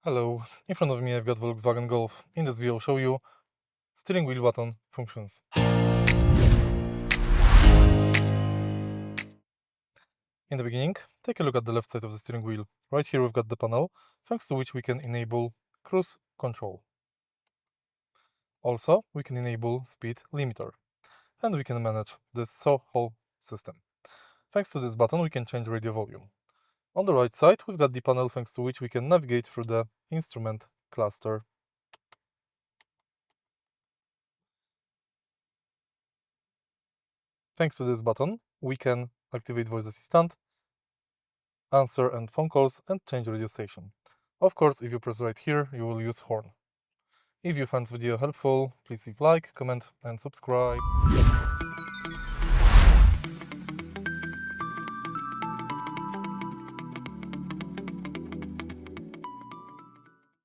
Hello, in front of me I've got Volkswagen Golf. In this video I'll show you steering wheel button functions. In the beginning, take a look at the left side of the steering wheel. Right here we've got the panel, thanks to which we can enable cruise control. Also, we can enable speed limiter, and we can manage this whole system. Thanks to this button we can change radio volume. On the right side we've got the panel thanks to which we can navigate through the instrument cluster. Thanks to this button, we can activate voice assistant, answer and phone calls, and change radio station. Of course, if you press right here, you will use horn. If you found this video helpful, please leave like, comment and subscribe.